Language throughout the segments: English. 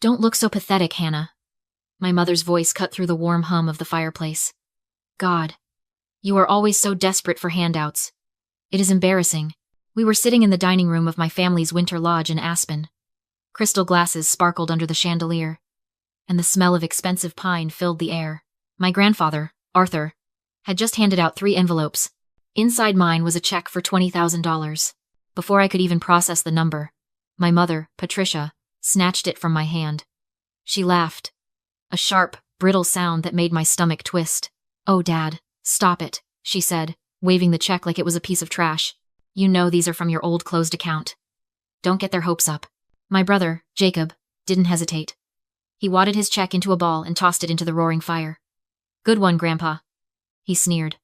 Don't look so pathetic, Hannah. My mother's voice cut through the warm hum of the fireplace. God. You are always so desperate for handouts. It is embarrassing. We were sitting in the dining room of my family's winter lodge in Aspen. Crystal glasses sparkled under the chandelier, and the smell of expensive pine filled the air. My grandfather, Arthur, had just handed out 3 envelopes. Inside mine was a check for $20,000. Before I could even process the number, my mother, Patricia, snatched it from my hand. She laughed. A sharp, brittle sound that made my stomach twist. "Oh, Dad, stop it," she said, waving the check like it was a piece of trash. "You know these are from your old closed account. Don't get their hopes up." My brother, Jacob, didn't hesitate. He wadded his check into a ball and tossed it into the roaring fire. "Good one, Grandpa," he sneered.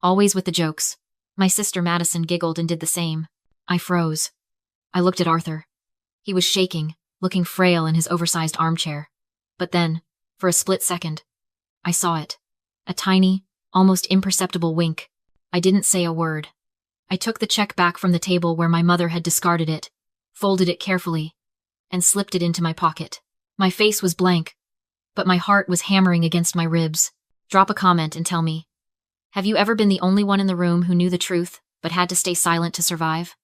Always with the jokes. My sister Madison giggled and did the same. I froze. I looked at Arthur. He was shaking, looking frail in his oversized armchair. But then, for a split second, I saw it. A tiny, almost imperceptible wink. I didn't say a word. I took the check back from the table where my mother had discarded it, folded it carefully, and slipped it into my pocket. My face was blank, but my heart was hammering against my ribs. Drop a comment and tell me. Have you ever been the only one in the room who knew the truth, but had to stay silent to survive?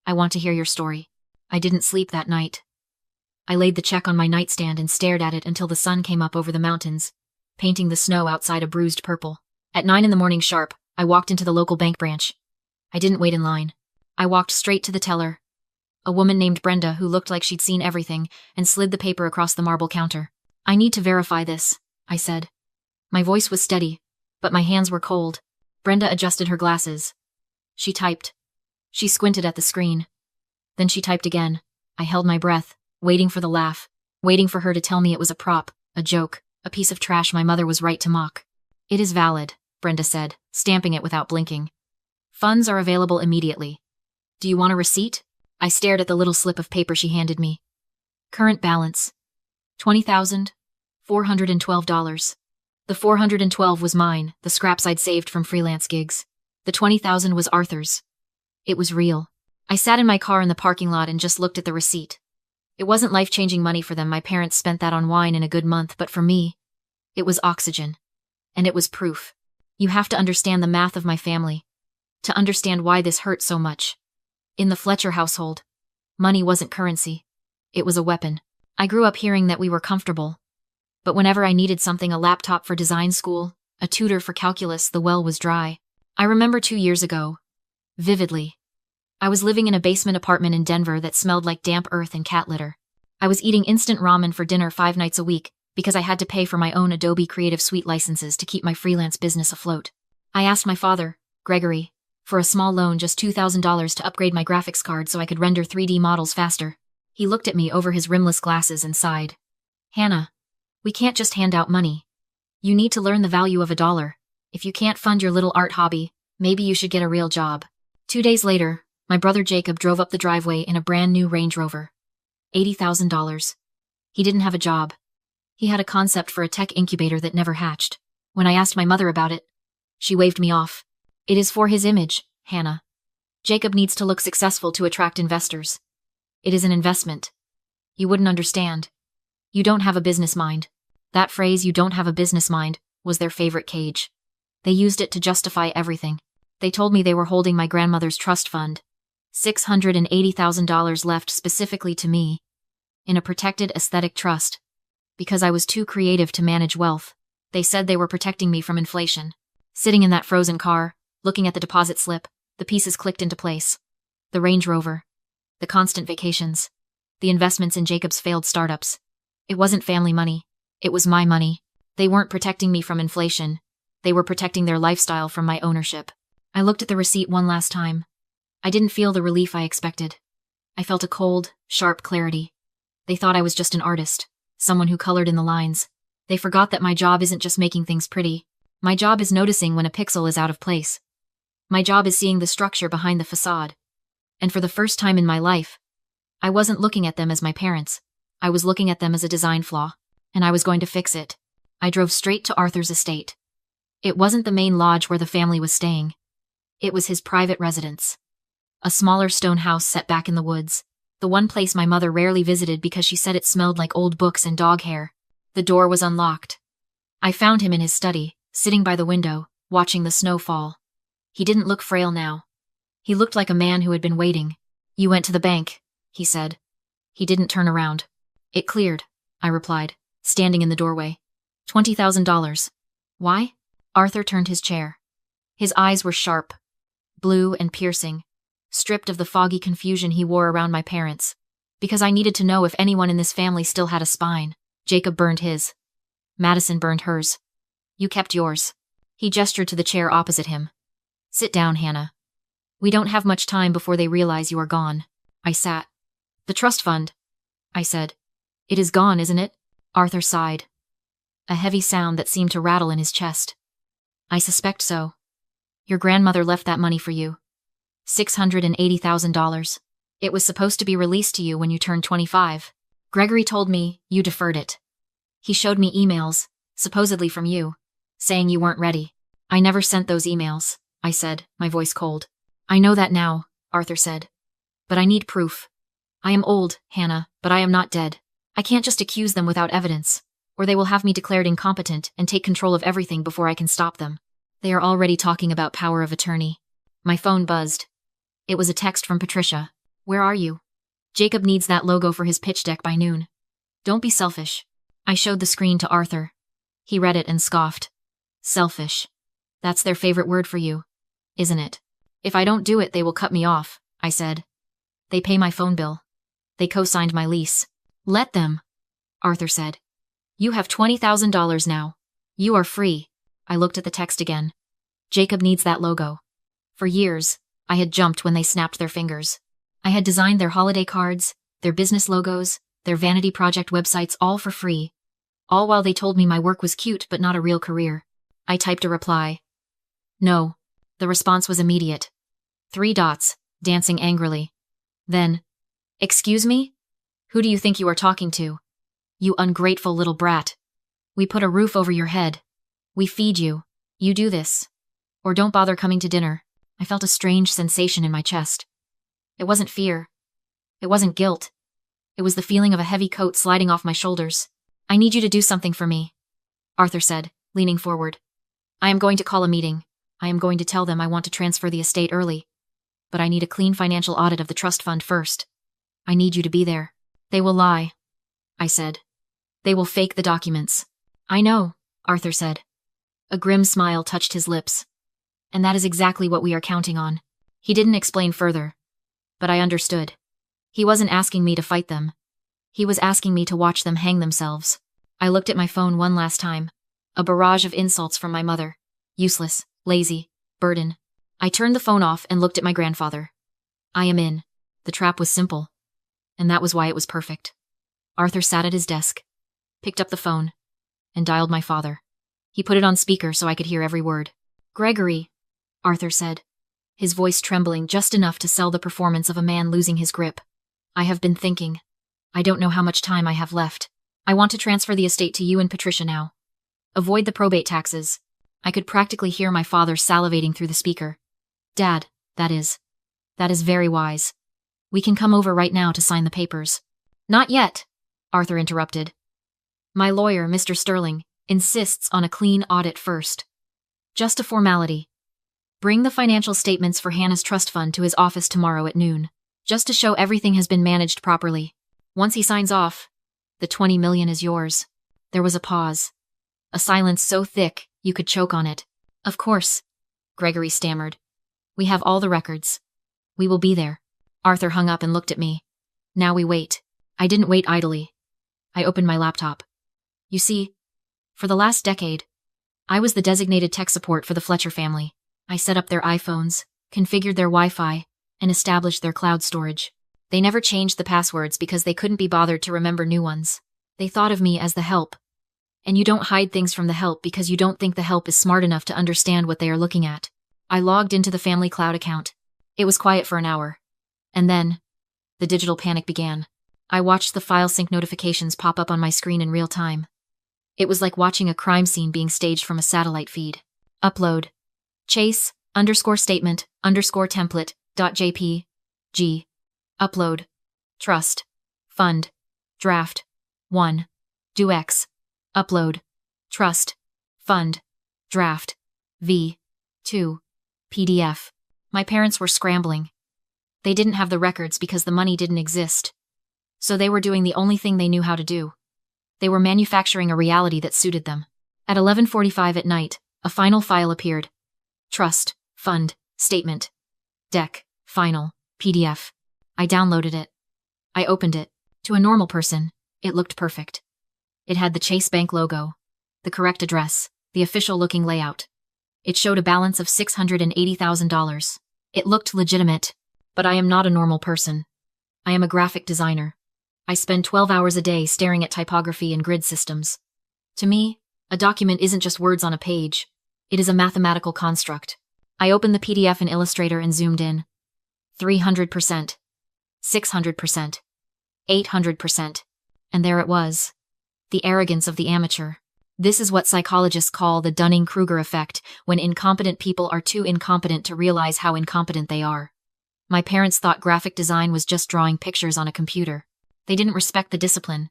I want to hear your story. I didn't sleep that night. I laid the check on my nightstand and stared at it until the sun came up over the mountains, painting the snow outside a bruised purple. At 9 a.m. sharp, I walked into the local bank branch. I didn't wait in line. I walked straight to the teller, a woman named Brenda who looked like she'd seen everything, and slid the paper across the marble counter. "I need to verify this," I said. My voice was steady, but my hands were cold. Brenda adjusted her glasses. She typed. She squinted at the screen. Then she typed again. I held my breath, waiting for the laugh, waiting for her to tell me it was a prop, a joke, a piece of trash my mother was right to mock. "It is valid," Brenda said, stamping it without blinking. "Funds are available immediately. Do you want a receipt?" I stared at the little slip of paper she handed me. Current balance. $20,412. The $412 was mine, the scraps I'd saved from freelance gigs. The $20,000 was Arthur's. It was real. I sat in my car in the parking lot and just looked at the receipt. It wasn't life-changing money for them. My parents spent that on wine in a good month, but for me, it was oxygen. And it was proof. You have to understand the math of my family to understand why this hurt so much. In the Fletcher household, money wasn't currency. It was a weapon. I grew up hearing that we were comfortable. But whenever I needed something, a laptop for design school, a tutor for calculus, the well was dry. I remember 2 years ago, vividly. I was living in a basement apartment in Denver that smelled like damp earth and cat litter. I was eating instant ramen for dinner 5 nights a week because I had to pay for my own Adobe Creative Suite licenses to keep my freelance business afloat. I asked my father, Gregory, for a small loan, just $2,000 to upgrade my graphics card so I could render 3D models faster. He looked at me over his rimless glasses and sighed. "Hannah, we can't just hand out money. You need to learn the value of $1. If you can't fund your little art hobby, maybe you should get a real job." 2 days later, my brother Jacob drove up the driveway in a brand new Range Rover. $80,000. He didn't have a job. He had a concept for a tech incubator that never hatched. When I asked my mother about it, she waved me off. "It is for his image, Hannah. Jacob needs to look successful to attract investors. It is an investment. You wouldn't understand. You don't have a business mind." That phrase, "you don't have a business mind," was their favorite cage. They used it to justify everything. They told me they were holding my grandmother's trust fund, $680,000 left specifically to me, in a protected aesthetic trust, because I was too creative to manage wealth. They said they were protecting me from inflation. Sitting in that frozen car, looking at the deposit slip, the pieces clicked into place. The Range Rover, the constant vacations, the investments in Jacob's failed startups. It wasn't family money. It was my money. They weren't protecting me from inflation. They were protecting their lifestyle from my ownership. I looked at the receipt one last time. I didn't feel the relief I expected. I felt a cold, sharp clarity. They thought I was just an artist, someone who colored in the lines. They forgot that my job isn't just making things pretty. My job is noticing when a pixel is out of place. My job is seeing the structure behind the facade. And for the first time in my life, I wasn't looking at them as my parents. I was looking at them as a design flaw, and I was going to fix it. I drove straight to Arthur's estate. It wasn't the main lodge where the family was staying. It was his private residence. A smaller stone house set back in the woods, The one place my mother rarely visited because she said it smelled like old books and dog hair. The door was unlocked. I found him in his study, sitting by the window, watching the snow fall. He didn't look frail now. He looked like a man who had been waiting. "You went to the bank," he said. He didn't turn around. "It cleared," I replied, standing in the doorway. $20,000. Why? Arthur turned his chair. His eyes were sharp, blue and piercing, stripped of the foggy confusion he wore around my parents. Because I needed to know if anyone in this family still had a spine. Jacob burned his. Madison burned hers. You kept yours. He gestured to the chair opposite him. "Sit down, Hannah. We don't have much time before they realize you are gone." I sat. "The trust fund," I said. "It is gone, isn't it?" Arthur sighed. A heavy sound that seemed to rattle in his chest. "I suspect so. Your grandmother left that money for you. $680,000. It was supposed to be released to you when you turned 25. Gregory told me you deferred it. He showed me emails, supposedly from you, saying you weren't ready." "I never sent those emails," I said, my voice cold. "I know that now," Arthur said. "But I need proof. I am old, Hannah, but I am not dead. I can't just accuse them without evidence, or they will have me declared incompetent and take control of everything before I can stop them. They are already talking about power of attorney." My phone buzzed. It was a text from Patricia. "Where are you? Jacob needs that logo for his pitch deck by noon. Don't be selfish." I showed the screen to Arthur. He read it and scoffed. "Selfish. That's their favorite word for you, isn't it?" "If I don't do it, they will cut me off," I said. "They pay my phone bill. They co-signed my lease." "Let them," Arthur said. "You have $20,000 now. You are free." I looked at the text again. Jacob needs that logo. For years, I had jumped when they snapped their fingers. I had designed their holiday cards, their business logos, their vanity project websites, all for free. All while they told me my work was cute but not a real career. I typed a reply. "No." The response was immediate. 3 dots, dancing angrily. Then, "Excuse me? Who do you think you are talking to? You ungrateful little brat. We put a roof over your head. We feed you. You do this. Or don't bother coming to dinner." I felt a strange sensation in my chest. It wasn't fear. It wasn't guilt. It was the feeling of a heavy coat sliding off my shoulders. "I need you to do something for me," Arthur said, leaning forward. "I am going to call a meeting. I am going to tell them I want to transfer the estate early. But I need a clean financial audit of the trust fund first. I need you to be there." "They will lie," I said. "They will fake the documents." "I know," Arthur said. A grim smile touched his lips. "And that is exactly what we are counting on." He didn't explain further. But I understood. He wasn't asking me to fight them. He was asking me to watch them hang themselves. I looked at my phone one last time. A barrage of insults from my mother. Useless, lazy, burden. I turned the phone off and looked at my grandfather. I am in. The trap was simple. And that was why it was perfect. Arthur sat at his desk, picked up the phone, and dialed my father. He put it on speaker so I could hear every word. "Gregory," Arthur said, his voice trembling just enough to sell the performance of a man losing his grip. "I have been thinking. I don't know how much time I have left. I want to transfer the estate to you and Patricia now. Avoid the probate taxes." I could practically hear my father salivating through the speaker. "Dad, that is very wise. We can come over right now to sign the papers." "Not yet," Arthur interrupted. "My lawyer, Mr. Sterling, insists on a clean audit first. Just a formality. Bring the financial statements for Hannah's trust fund to his office tomorrow at noon, just to show everything has been managed properly. Once he signs off, the $20 million is yours." There was a pause. A silence so thick you could choke on it. "Of course," Gregory stammered. "We have all the records. We will be there." Arthur hung up and looked at me. "Now we wait." I didn't wait idly. I opened my laptop. You see, for the last decade, I was the designated tech support for the Fletcher family. I set up their iPhones, configured their Wi-Fi, and established their cloud storage. They never changed the passwords because they couldn't be bothered to remember new ones. They thought of me as the help. And you don't hide things from the help because you don't think the help is smart enough to understand what they are looking at. I logged into the family cloud account. It was quiet for an hour. And then, the digital panic began. I watched the file sync notifications pop up on my screen in real time. It was like watching a crime scene being staged from a satellite feed. Upload. Chase, _statement, _template, .jpg. Upload. Trust. Fund. Draft. 1. Do X. Upload. Trust. Fund. Draft. V. 2. PDF. My parents were scrambling. They didn't have the records because the money didn't exist. So they were doing the only thing they knew how to do. They were manufacturing a reality that suited them. At 11:45 at night, a final file appeared. Trust. Fund. Statement. Deck. Final. PDF. I downloaded it. I opened it. To a normal person, it looked perfect. It had the Chase Bank logo, the correct address, the official-looking layout. It showed a balance of $680,000. It looked legitimate, but I am not a normal person. I am a graphic designer. I spend 12 hours a day staring at typography and grid systems. To me, a document isn't just words on a page. It is a mathematical construct. I opened the PDF in Illustrator and zoomed in. 300%. 600%. 800%. And there it was. The arrogance of the amateur. This is what psychologists call the Dunning-Kruger effect, when incompetent people are too incompetent to realize how incompetent they are. My parents thought graphic design was just drawing pictures on a computer. They didn't respect the discipline.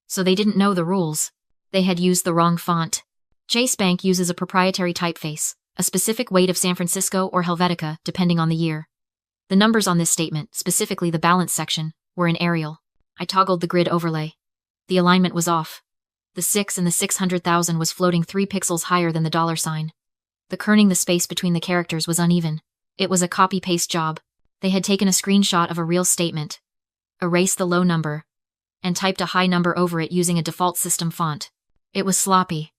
So they didn't know the rules. They had used the wrong font. Chase Bank uses a proprietary typeface, a specific weight of San Francisco or Helvetica, depending on the year. The numbers on this statement, specifically the balance section, were in Arial. I toggled the grid overlay. The alignment was off. The 6 and the 600,000 was floating 3 pixels higher than the dollar sign. The kerning the space between the characters was uneven. It was a copy-paste job. They had taken a screenshot of a real statement, erased the low number, and typed a high number over it using a default system font. It was sloppy.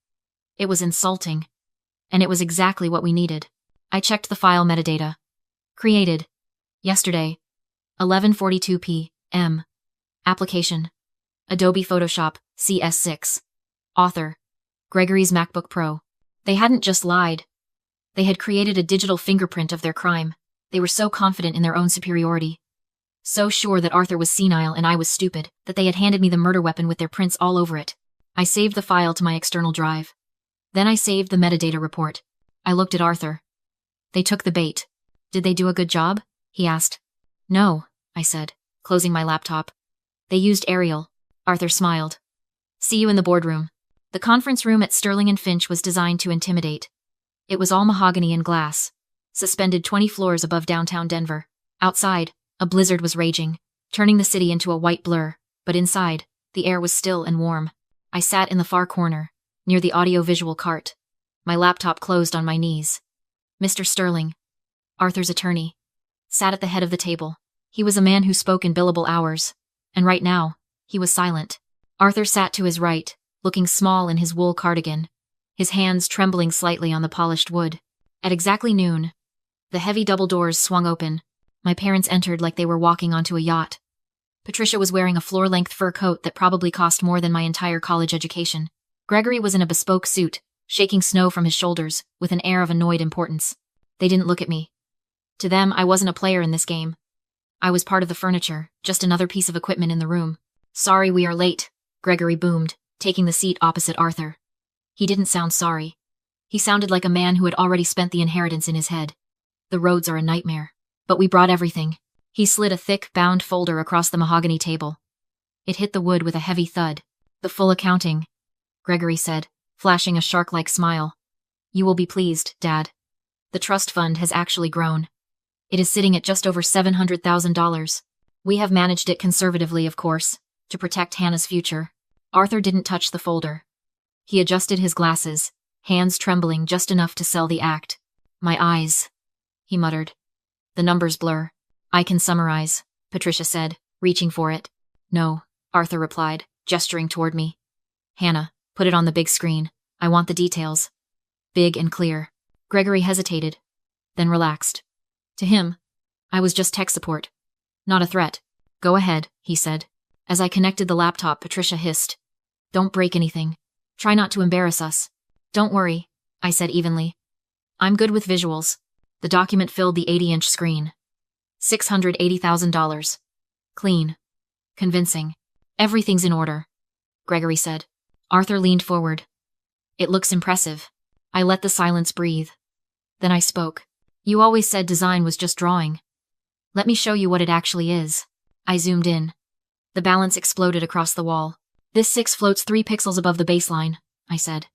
It was insulting. And it was exactly what we needed. I checked the file metadata. Created. Yesterday. 11:42 p.m. Application. Adobe Photoshop, CS6. Author. Gregory's MacBook Pro. They hadn't just lied. They had created a digital fingerprint of their crime. They were so confident in their own superiority. So sure that Arthur was senile and I was stupid, that they had handed me the murder weapon with their prints all over it. I saved the file to my external drive. Then I saved the metadata report. I looked at Arthur. They took the bait. Did they do a good job? He asked. No, I said, closing my laptop. They used Arial. Arthur smiled. See you in the boardroom. The conference room at Sterling and Finch was designed to intimidate. It was all mahogany and glass, suspended 20 floors above downtown Denver. Outside, a blizzard was raging, turning the city into a white blur, but inside, the air was still and warm. I sat in the far corner, near the audio-visual cart. My laptop closed on my knees. Mr. Sterling, Arthur's attorney, sat at the head of the table. He was a man who spoke in billable hours, and right now, he was silent. Arthur sat to his right, looking small in his wool cardigan, his hands trembling slightly on the polished wood. At exactly noon, the heavy double doors swung open. My parents entered like they were walking onto a yacht. Patricia was wearing a floor-length fur coat that probably cost more than my entire college education. Gregory was in a bespoke suit, shaking snow from his shoulders, with an air of annoyed importance. They didn't look at me. To them, I wasn't a player in this game. I was part of the furniture, just another piece of equipment in the room. Sorry we are late, Gregory boomed, taking the seat opposite Arthur. He didn't sound sorry. He sounded like a man who had already spent the inheritance in his head. The roads are a nightmare. But we brought everything. He slid a thick, bound folder across the mahogany table. It hit the wood with a heavy thud. The full accounting, Gregory said, flashing a shark-like smile. You will be pleased, Dad. The trust fund has actually grown. It is sitting at just over $700,000. We have managed it conservatively, of course, to protect Hannah's future. Arthur didn't touch the folder. He adjusted his glasses, hands trembling just enough to sell the act. My eyes, he muttered. The numbers blur. I can summarize, Patricia said, reaching for it. No, Arthur replied, gesturing toward me. Hannah, put it on the big screen. I want the details. Big and clear. Gregory hesitated, then relaxed. To him, I was just tech support. Not a threat. Go ahead, he said. As I connected the laptop, Patricia hissed. Don't break anything. Try not to embarrass us. Don't worry, I said evenly. I'm good with visuals. The document filled the 80-inch screen. $680,000. Clean. Convincing. Everything's in order, Gregory said. Arthur leaned forward. It looks impressive. I let the silence breathe. Then I spoke. You always said design was just drawing. Let me show you what it actually is. I zoomed in. The balance exploded across the wall. This 6 floats 3 pixels above the baseline, I said.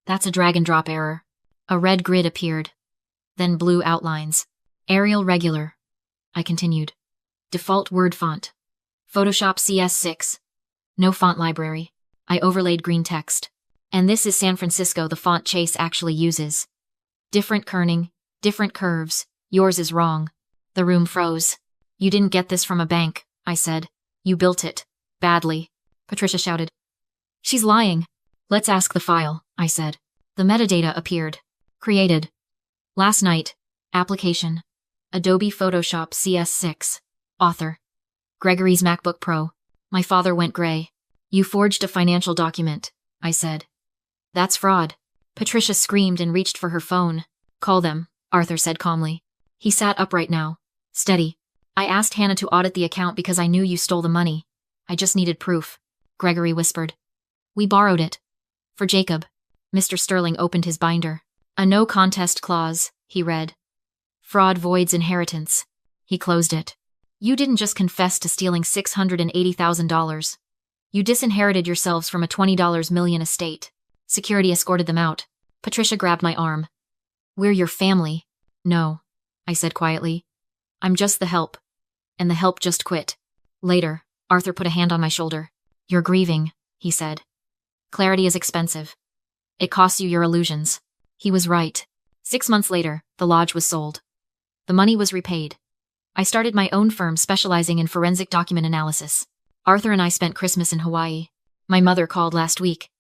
That's a drag and drop error. A red grid appeared. Then blue outlines. Arial regular. I continued. Default word font. Photoshop CS6. No font library. I overlaid green text. And this is San Francisco, the font Chase actually uses. Different kerning, different curves. Yours is wrong. The room froze. You didn't get this from a bank, I said. You built it. Badly. Patricia shouted. She's lying. Let's ask the file, I said. The metadata appeared. Created. Last night. Application. Adobe Photoshop CS6. Author. Gregory's MacBook Pro. My father went gray. You forged a financial document, I said. That's fraud. Patricia screamed and reached for her phone. Call them, Arthur said calmly. He sat upright now. Steady. I asked Hannah to audit the account because I knew you stole the money. I just needed proof, Gregory whispered. We borrowed it. For Jacob. Mr. Sterling opened his binder. A no contest clause, he read. Fraud voids inheritance. He closed it. You didn't just confess to stealing $680,000. You disinherited yourselves from a $20 million estate. Security escorted them out. Patricia grabbed my arm. We're your family. No, I said quietly. I'm just the help. And the help just quit. Later, Arthur put a hand on my shoulder. You're grieving, he said. Clarity is expensive. It costs you your illusions. He was right. 6 months later, the lodge was sold. The money was repaid. I started my own firm specializing in forensic document analysis. Arthur and I spent Christmas in Hawaii. My mother called last week.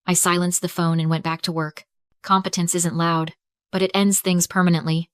I silenced the phone and went back to work. Competence isn't loud, but it ends things permanently,